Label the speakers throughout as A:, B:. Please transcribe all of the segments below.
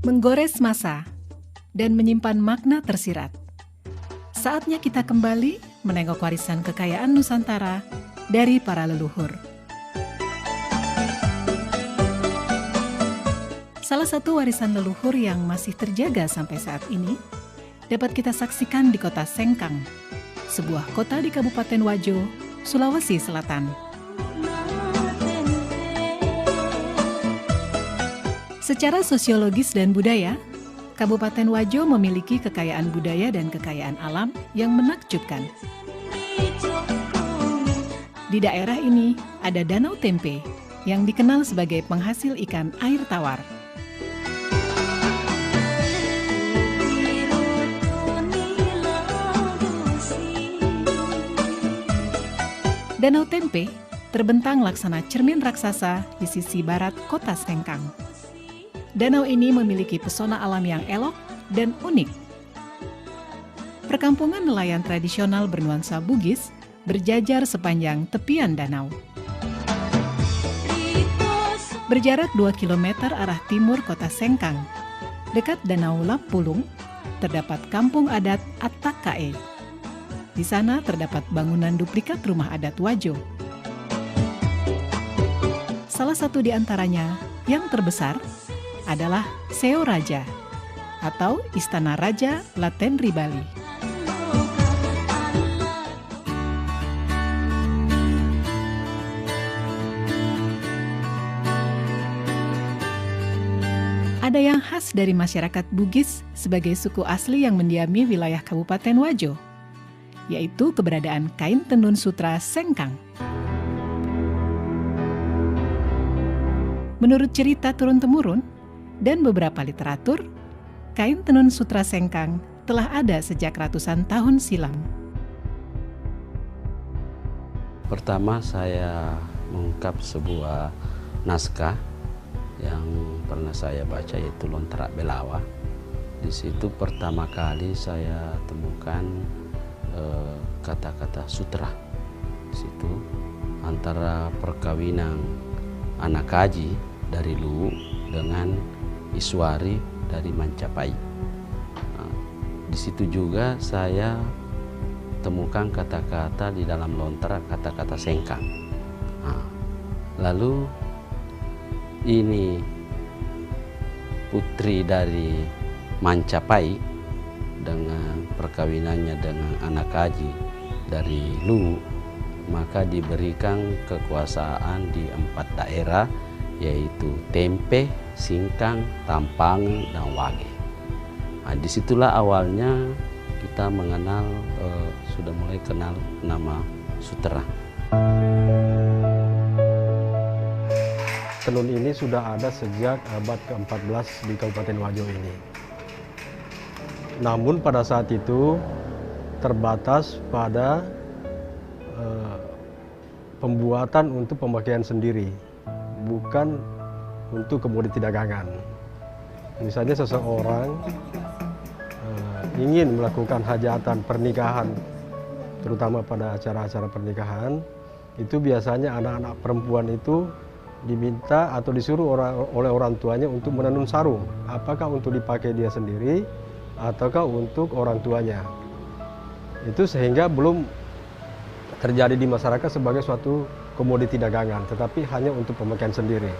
A: menggores masa, dan menyimpan makna tersirat. Saatnya kita kembali menengok warisan kekayaan Nusantara dari para leluhur. Salah satu warisan leluhur yang masih terjaga sampai saat ini dapat kita saksikan di kota Sengkang, sebuah kota di Kabupaten Wajo, Sulawesi Selatan. Secara sosiologis dan budaya, Kabupaten Wajo memiliki kekayaan budaya dan kekayaan alam yang menakjubkan. Di daerah ini ada Danau Tempe yang dikenal sebagai penghasil ikan air tawar. Danau Tempe terbentang laksana cermin raksasa di sisi barat kota Sengkang. Danau ini memiliki pesona alam yang elok dan unik. Perkampungan nelayan tradisional bernuansa Bugis berjajar sepanjang tepian danau. Berjarak 2 km arah timur kota Sengkang, dekat Danau Lapulung, terdapat kampung adat Attakae. Di sana terdapat bangunan duplikat rumah adat Wajo. Salah satu di antaranya yang terbesar adalah Seo Raja atau Istana Raja Latenri Bali. Ada yang khas dari masyarakat Bugis sebagai suku asli yang mendiami wilayah Kabupaten Wajo, yaitu keberadaan kain tenun sutra Sengkang. Menurut cerita turun-temurun dan beberapa literatur, kain tenun sutra Sengkang telah ada sejak ratusan tahun silam.
B: Pertama saya mengungkap sebuah naskah yang pernah saya baca, yaitu Lontrak Belawa. Di situ pertama kali saya temukan kata-kata sutra. Di situ antara perkawinan Anakaji dari Luwu dengan Iswari dari Mancapai. Di situ juga saya temukan kata-kata di dalam lontrak, kata-kata Sengkang. Lalu ini putri dari Mancapai dengan perkawinannya dengan Anakaji dari Luwu, maka diberikan kekuasaan di 4 daerah, yaitu Tempe, Singkang, Tampangi, dan Wage. Disitulah awalnya kita mengenal, sudah mulai kenal nama sutra.
C: Tenun ini sudah ada sejak abad ke-14 di Kabupaten Wajo ini. Namun pada saat itu terbatas pada pembuatan untuk pemakaian sendiri, bukan untuk komoditi dagangan. Misalnya seseorang ingin melakukan hajatan pernikahan, terutama pada acara-acara pernikahan, itu biasanya anak-anak perempuan itu diminta atau disuruh oleh orang tuanya untuk menenun sarung, apakah untuk dipakai dia sendiri ataukah untuk orang tuanya. Itu sehingga belum terjadi di masyarakat sebagai suatu komoditi dagangan, tetapi hanya untuk pemakaian sendiri.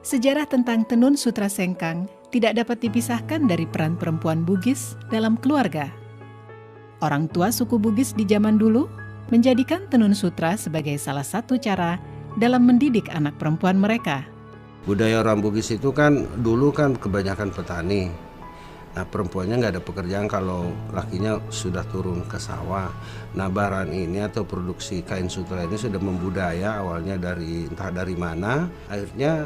A: Sejarah tentang tenun sutra Sengkang tidak dapat dipisahkan dari peran perempuan Bugis dalam keluarga. Orang tua suku Bugis di zaman dulu menjadikan tenun sutra sebagai salah satu cara dalam mendidik anak perempuan mereka.
D: Budaya orang Bugis itu kan dulu kan kebanyakan petani. Nah, perempuannya nggak ada pekerjaan kalau lakinya sudah turun ke sawah. Nah, baran ini atau produksi kain sutra ini sudah membudaya, awalnya dari entah dari mana, akhirnya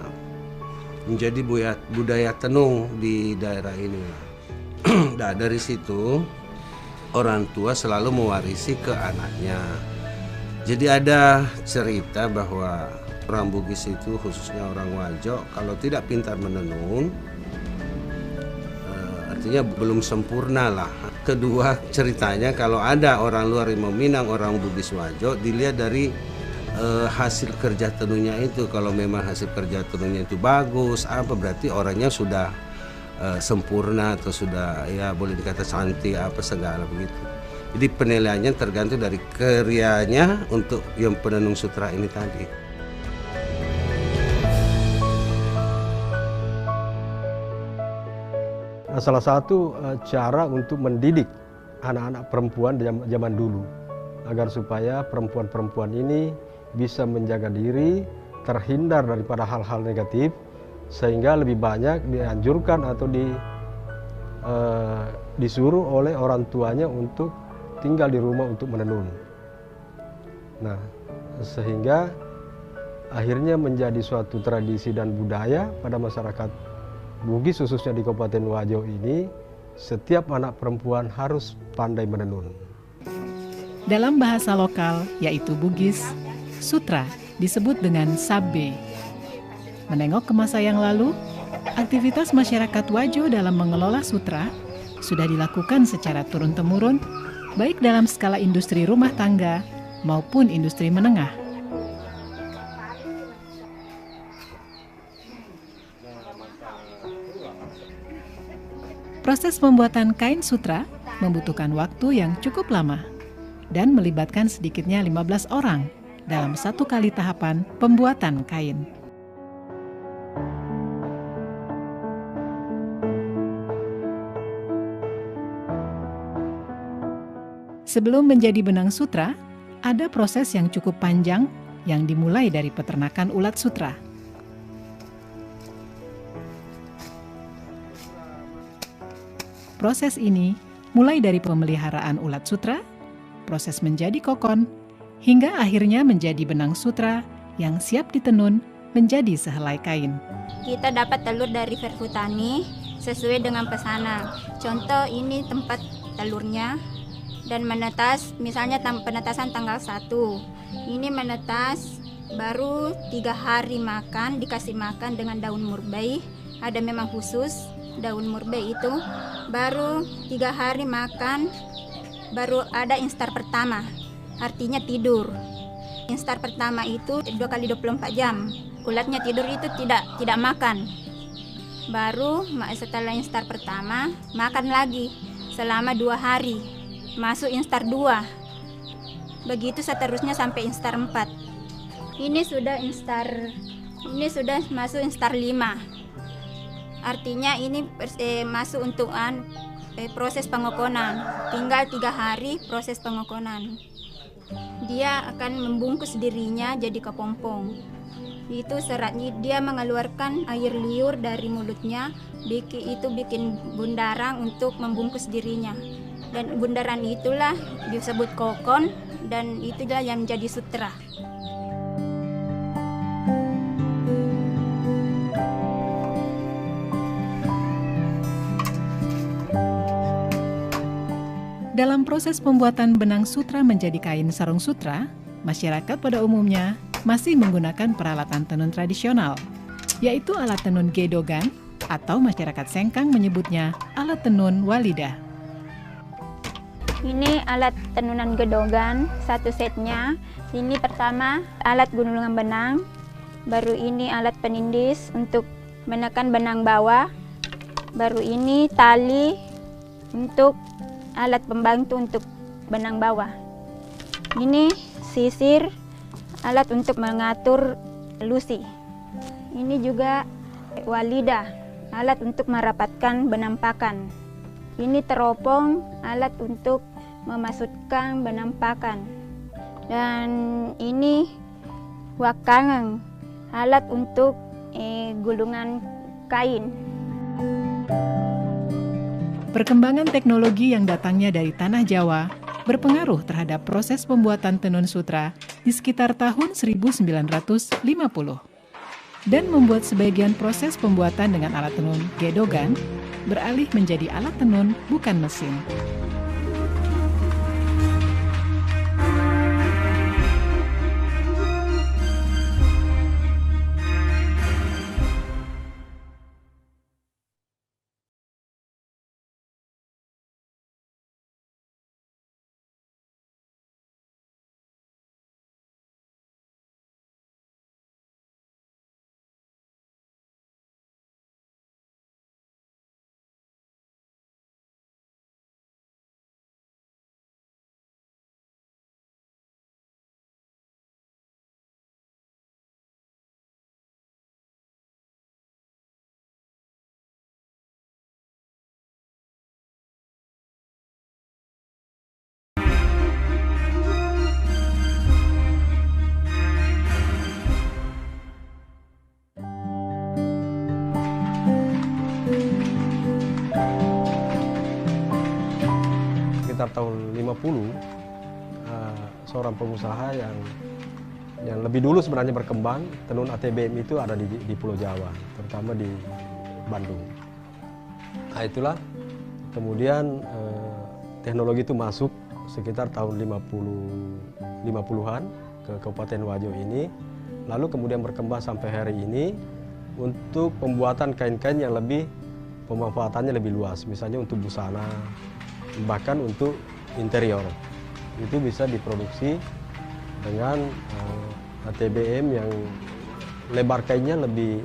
D: menjadi budaya tenung di daerah ini. Nah, dari situ orang tua selalu mewarisi ke anaknya. Jadi ada cerita bahwa orang Bugis itu, khususnya orang Wajo, kalau tidak pintar menenun, artinya belum sempurna lah. Kedua, ceritanya kalau ada orang luar yang meminang orang Bugis Wajo, dilihat dari hasil kerja tenunnya itu. Kalau memang hasil kerja tenunnya itu bagus, apa berarti orangnya sudah sempurna atau sudah ya boleh dikata cantik apa segala begitu. Jadi penilaiannya tergantung dari karyanya untuk yang penenun sutra ini tadi.
C: Salah satu cara untuk mendidik anak-anak perempuan zaman dulu agar supaya perempuan-perempuan ini bisa menjaga diri, terhindar daripada hal-hal negatif, sehingga lebih banyak dianjurkan atau disuruh oleh orang tuanya untuk tinggal di rumah untuk menenun. Nah, sehingga akhirnya menjadi suatu tradisi dan budaya pada masyarakat Bugis, khususnya di Kabupaten Wajo ini, setiap anak perempuan harus pandai menenun.
A: Dalam bahasa lokal, yaitu Bugis, sutra disebut dengan sabbe. Menengok ke masa yang lalu, aktivitas masyarakat Wajo dalam mengelola sutra sudah dilakukan secara turun-temurun, baik dalam skala industri rumah tangga maupun industri menengah. Proses pembuatan kain sutra membutuhkan waktu yang cukup lama dan melibatkan sedikitnya 15 orang dalam satu kali tahapan pembuatan kain. Sebelum menjadi benang sutra, ada proses yang cukup panjang yang dimulai dari peternakan ulat sutra. Proses ini mulai dari pemeliharaan ulat sutra, proses menjadi kokon, hingga akhirnya menjadi benang sutra yang siap ditenun menjadi sehelai kain.
E: Kita dapat telur dari Verhutani sesuai dengan pesanan. Contoh ini tempat telurnya dan menetas, misalnya penetasan tanggal 1. Ini menetas baru 3 hari makan, dikasih makan dengan daun murbei. Ada memang khusus daun murbei itu. Baru 3 hari makan, baru ada instar pertama, artinya tidur. Instar pertama itu 2 kali 24 jam. Ulatnya tidur itu tidak makan. Baru setelah instar pertama, makan lagi selama 2 hari. Masuk instar 2. Begitu seterusnya sampai instar 4. Ini sudah masuk instar 5. Artinya ini masuk untuk proses pengokonan. Tinggal 3 hari proses pengokonan. Dia akan membungkus dirinya jadi kepompong. Itu seratnya, dia mengeluarkan air liur dari mulutnya. Bikin bundaran untuk membungkus dirinya. Dan bundaran itulah disebut kokon, dan itulah yang menjadi sutra.
A: Dalam proses pembuatan benang sutra menjadi kain sarung sutra, masyarakat pada umumnya masih menggunakan peralatan tenun tradisional, yaitu alat tenun gedogan atau masyarakat Sengkang menyebutnya alat tenun walida.
E: Ini alat tenunan gedogan, satu setnya. Ini pertama alat gulungan benang, baru ini alat penindis untuk menekan benang bawah, baru ini tali untuk alat pembantu untuk benang bawah. Ini sisir, alat untuk mengatur lusi. Ini juga walida, alat untuk merapatkan benang pakan. Ini teropong, alat untuk memasukkan benang pakan. Dan ini wakangang, alat untuk gulungan kain.
A: Perkembangan teknologi yang datangnya dari tanah Jawa berpengaruh terhadap proses pembuatan tenun sutra di sekitar tahun 1950 dan membuat sebagian proses pembuatan dengan alat tenun gedogan beralih menjadi alat tenun bukan mesin.
C: seorang pengusaha yang lebih dulu sebenarnya berkembang, tenun ATBM itu ada di Pulau Jawa, terutama di Bandung. Nah itulah, kemudian teknologi itu masuk sekitar tahun 50-an ke Kabupaten Wajo ini, lalu kemudian berkembang sampai hari ini untuk pembuatan kain-kain yang lebih pemanfaatannya lebih luas, misalnya untuk busana, bahkan untuk interior. Itu bisa diproduksi dengan ATBM yang lebar kainnya lebih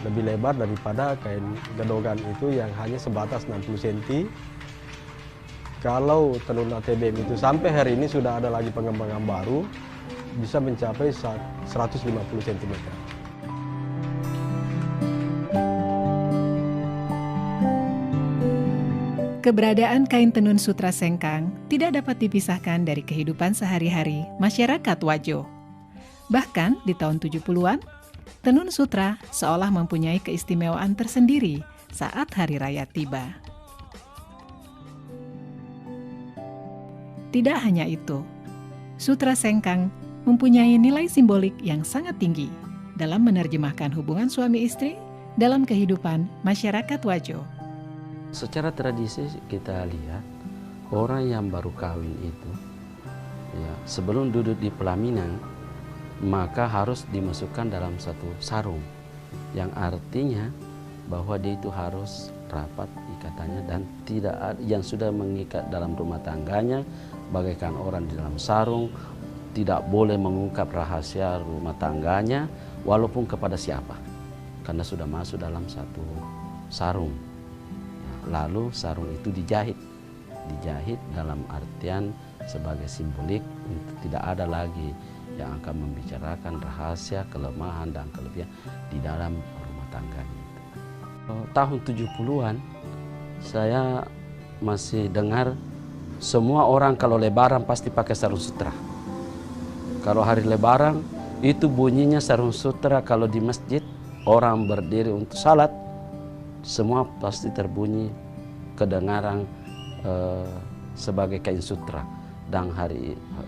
C: lebar daripada kain gedogan itu yang hanya sebatas 60 cm. Kalau tenun ATBM itu sampai hari ini sudah ada lagi pengembangan baru, bisa mencapai 150 cm.
A: Keberadaan kain tenun sutra sengkang tidak dapat dipisahkan dari kehidupan sehari-hari masyarakat Wajo. Bahkan di tahun 70-an, tenun sutra seolah mempunyai keistimewaan tersendiri saat hari raya tiba. Tidak hanya itu, sutra sengkang mempunyai nilai simbolik yang sangat tinggi dalam menerjemahkan hubungan suami istri dalam kehidupan masyarakat Wajo.
B: Secara tradisi kita lihat orang yang baru kawin itu ya, sebelum duduk di pelaminan maka harus dimasukkan dalam satu sarung yang artinya bahwa dia itu harus rapat ikatannya dan tidak ada yang sudah mengikat dalam rumah tangganya bagaikan orang di dalam sarung, tidak boleh mengungkap rahasia rumah tangganya walaupun kepada siapa karena sudah masuk dalam satu sarung. Lalu sarung itu dijahit dalam artian sebagai simbolik untuk tidak ada lagi yang akan membicarakan rahasia, kelemahan dan kelebihan di dalam rumah tangganya itu. Tahun 70-an saya masih dengar semua orang kalau lebaran pasti pakai sarung sutra. Kalau hari lebaran itu bunyinya sarung sutra, kalau di masjid orang berdiri untuk salat semua pasti terbunyi kedengaran sebagai kain sutra. Dan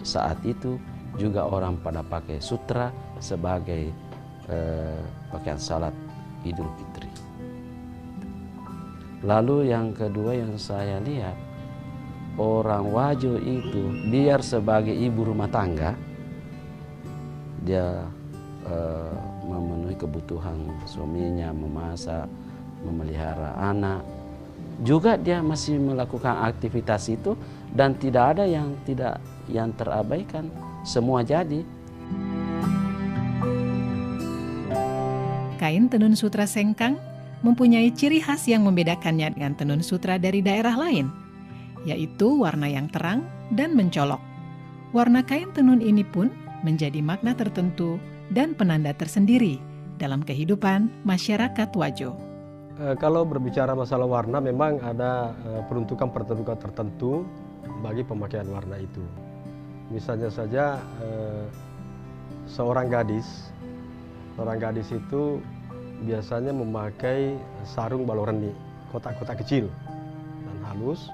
B: saat itu juga orang pada pakai sutra sebagai pakaian salat Idul Fitri. Lalu yang kedua yang saya lihat, orang Wajo itu biar sebagai ibu rumah tangga dia memenuhi kebutuhan suaminya, memasak, memelihara anak, juga dia masih melakukan aktivitas itu dan tidak ada yang terabaikan, semua jadi.
A: Kain tenun sutra sengkang mempunyai ciri khas yang membedakannya dengan tenun sutra dari daerah lain, yaitu warna yang terang dan mencolok. Warna kain tenun ini pun menjadi makna tertentu dan penanda tersendiri dalam kehidupan masyarakat Wajo.
C: Kalau berbicara masalah warna, memang ada peruntukan tertentu bagi pemakaian warna itu. Misalnya saja seorang gadis itu biasanya memakai sarung baloreni, kotak-kotak kecil dan halus,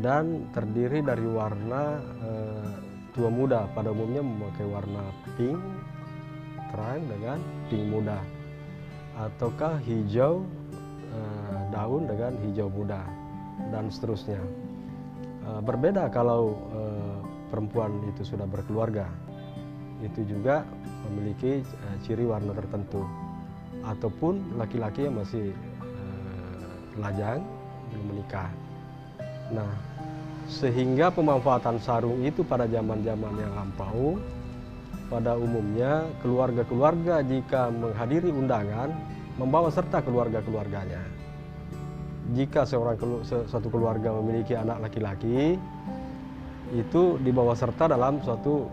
C: dan terdiri dari warna tua muda. Pada umumnya memakai warna pink terang dengan pink muda, ataukah hijau daun dengan hijau muda, dan seterusnya. Berbeda kalau perempuan itu sudah berkeluarga, itu juga memiliki ciri warna tertentu, ataupun laki-laki yang masih lajang belum menikah. Nah, sehingga pemanfaatan sarung itu pada zaman-zaman yang lampau, pada umumnya keluarga-keluarga jika menghadiri undangan membawa serta keluarga-keluarganya. Jika suatu keluarga memiliki anak laki-laki, itu dibawa serta dalam suatu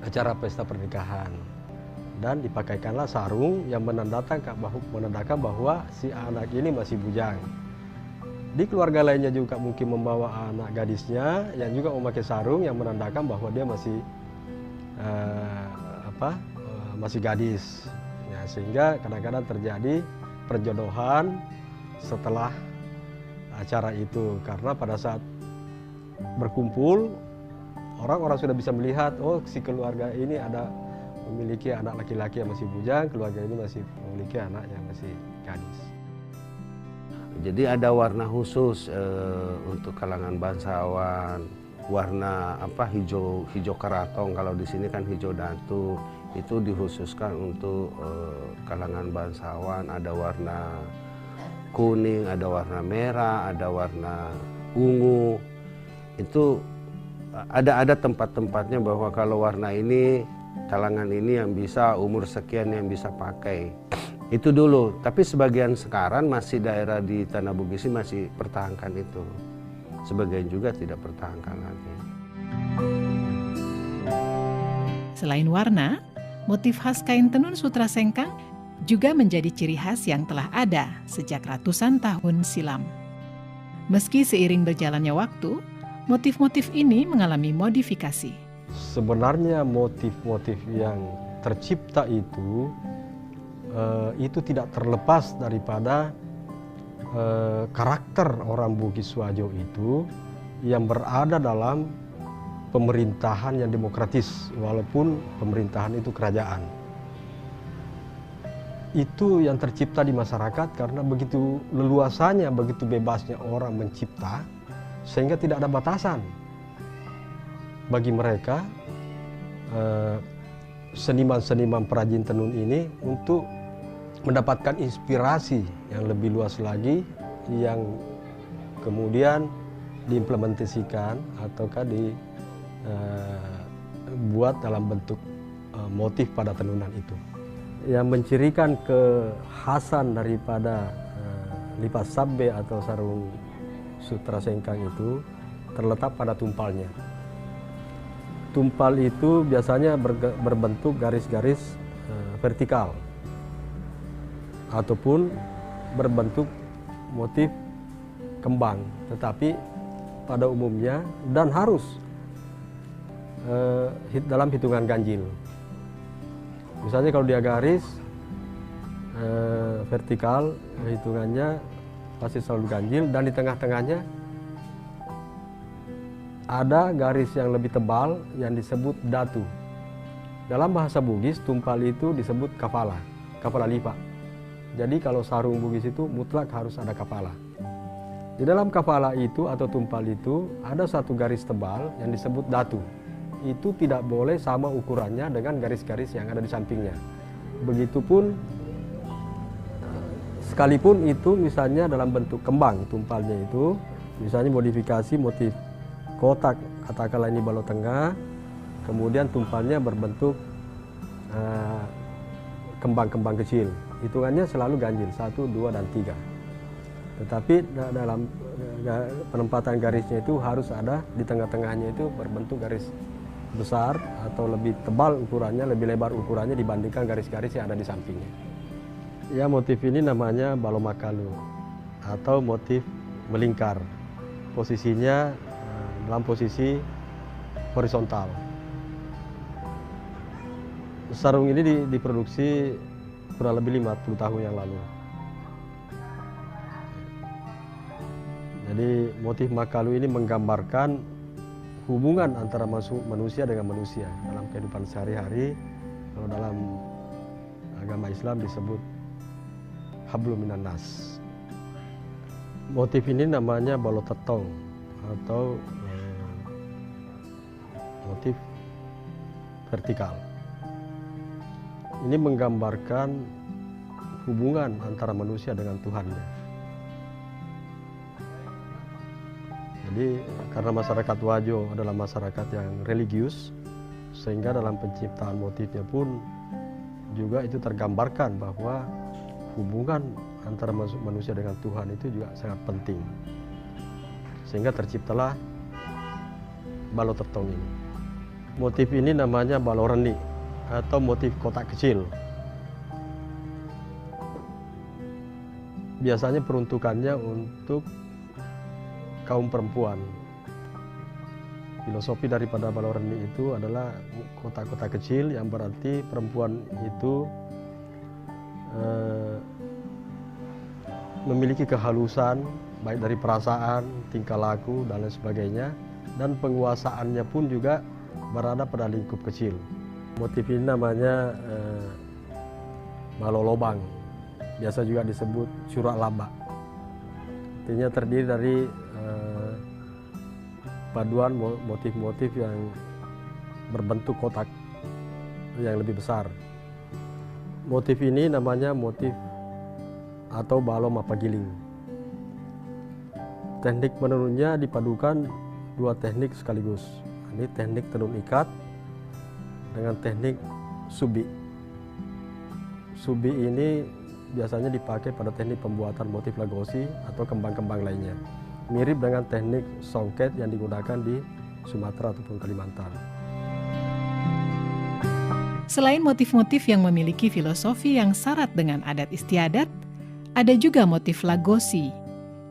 C: acara pesta pernikahan, dan dipakaikanlah sarung yang menandakan bahwa si anak ini masih bujang. Di keluarga lainnya juga mungkin membawa anak gadisnya yang juga memakai sarung yang menandakan bahwa dia masih masih gadis. Ya, sehingga kadang-kadang terjadi perjodohan setelah acara itu, karena pada saat berkumpul, orang-orang sudah bisa melihat, oh si keluarga ini ada memiliki anak laki-laki yang masih bujang, keluarga ini masih memiliki anak yang masih gadis.
D: Jadi ada warna khusus untuk kalangan bangsawan, warna hijau karatong, kalau di sini kan hijau datu, itu dikhususkan untuk kalangan bangsawan. Ada warna kuning, ada warna merah, ada warna ungu. Itu ada tempat-tempatnya bahwa kalau warna ini, kalangan ini yang bisa, umur sekian yang bisa pakai. Itu dulu, tapi sebagian sekarang masih daerah di Tanah Bugis masih pertahankan itu. Sebagian juga tidak pertahankan lagi.
A: Selain warna, motif khas kain tenun sutra sengkang juga menjadi ciri khas yang telah ada sejak ratusan tahun silam. Meski seiring berjalannya waktu, motif-motif ini mengalami modifikasi.
C: Sebenarnya motif-motif yang tercipta itu tidak terlepas daripada karakter orang Bugis Wajo itu yang berada dalam pemerintahan yang demokratis, walaupun pemerintahan itu kerajaan. Itu yang tercipta di masyarakat karena begitu leluasanya, begitu bebasnya orang mencipta, sehingga tidak ada batasan bagi mereka seniman-seniman perajin tenun ini untuk mendapatkan inspirasi yang lebih luas lagi, yang kemudian diimplementasikan ataukah dibuat dalam bentuk motif pada tenunan itu. Yang mencirikan kekhasan daripada lipas sabbe atau sarung sutra sengkang itu terletak pada tumpalnya. Tumpal itu biasanya berbentuk garis-garis vertikal ataupun berbentuk motif kembang, tetapi pada umumnya dan harus dalam hitungan ganjil. Misalnya kalau dia garis vertikal, hitungannya pasti selalu ganjil, dan di tengah-tengahnya ada garis yang lebih tebal yang disebut datu. Dalam bahasa Bugis, tumpal itu disebut kafala, kafala lipa. Jadi kalau sarung Bugis itu mutlak harus ada kafala. Di dalam kafala itu atau tumpal itu ada satu garis tebal yang disebut datu. Itu tidak boleh sama ukurannya dengan garis-garis yang ada di sampingnya. Begitupun sekalipun itu misalnya dalam bentuk kembang tumpalnya itu, misalnya modifikasi motif kotak, katakanlah ini balok tengah, kemudian tumpalnya berbentuk kembang-kembang kecil. Hitungannya selalu ganjil, 1, 2, dan 3. Tetapi dalam penempatan garisnya itu harus ada di tengah-tengahnya itu berbentuk garis besar atau lebih tebal ukurannya, lebih lebar ukurannya dibandingkan garis-garis yang ada di sampingnya. Ya, motif ini namanya balomakalu atau motif melingkar. Posisinya dalam posisi horizontal. Sarung ini diproduksi kurang lebih 50 tahun yang lalu. Jadi motif makalu ini menggambarkan hubungan antara manusia dengan manusia dalam kehidupan sehari-hari. Kalau dalam agama Islam disebut hablum minan nas. Motif ini namanya balotetong atau motif vertikal. Ini menggambarkan hubungan antara manusia dengan Tuhannya. Jadi karena masyarakat Wajo adalah masyarakat yang religius, sehingga dalam penciptaan motifnya pun juga itu tergambarkan bahwa hubungan antara manusia dengan Tuhan itu juga sangat penting. Sehingga terciptalah balotetong ini. Motif ini namanya baloreni atau motif kotak kecil. Biasanya peruntukannya untuk kaum perempuan. Filosofi daripada baloreni itu adalah kotak-kotak kecil yang berarti perempuan itu memiliki kehalusan baik dari perasaan, tingkah laku, dan lain sebagainya, dan penguasaannya pun juga berada pada lingkup kecil. Motif ini namanya malolobang, biasa juga disebut surak laba. Artinya terdiri dari paduan motif-motif yang berbentuk kotak yang lebih besar. Motif ini namanya motif atau balom mapagiling. Teknik menenunnya dipadukan dua teknik sekaligus. Ini teknik tenun ikat dengan teknik subi. Subi ini biasanya dipakai pada teknik pembuatan motif lagosi atau kembang-kembang lainnya. Mirip dengan teknik songket yang digunakan di Sumatera ataupun Kalimantan.
A: Selain motif-motif yang memiliki filosofi yang syarat dengan adat istiadat, ada juga motif lagosi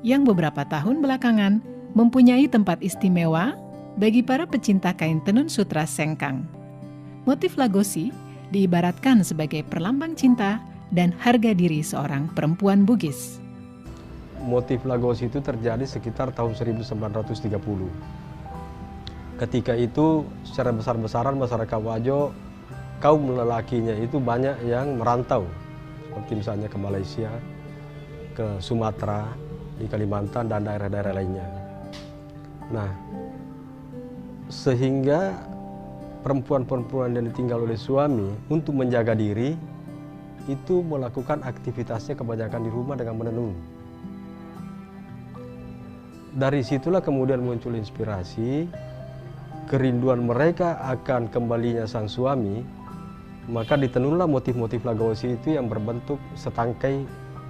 A: yang beberapa tahun belakangan mempunyai tempat istimewa bagi para pecinta kain tenun sutra sengkang. Motif lagosi diibaratkan sebagai perlambang cinta dan harga diri seorang perempuan Bugis.
C: Motif lagosi itu terjadi sekitar tahun 1930. Ketika itu secara besar-besaran masyarakat Wajo, kaum lelakinya itu banyak yang merantau, seperti misalnya ke Malaysia, ke Sumatera, di Kalimantan, dan daerah-daerah lainnya. Nah, sehingga perempuan-perempuan yang ditinggal oleh suami untuk menjaga diri, itu melakukan aktivitasnya kebanyakan di rumah dengan menenun. Dari situlah kemudian muncul inspirasi, kerinduan mereka akan kembalinya sang suami, maka ditenunlah motif-motif lagosi itu yang berbentuk setangkai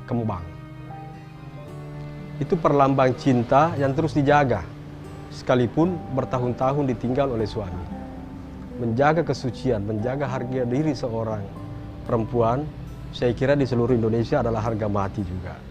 C: kembang. Itu perlambang cinta yang terus dijaga, sekalipun bertahun-tahun ditinggal oleh suami. Menjaga kesucian, menjaga harga diri seorang perempuan, saya kira di seluruh Indonesia adalah harga mati juga.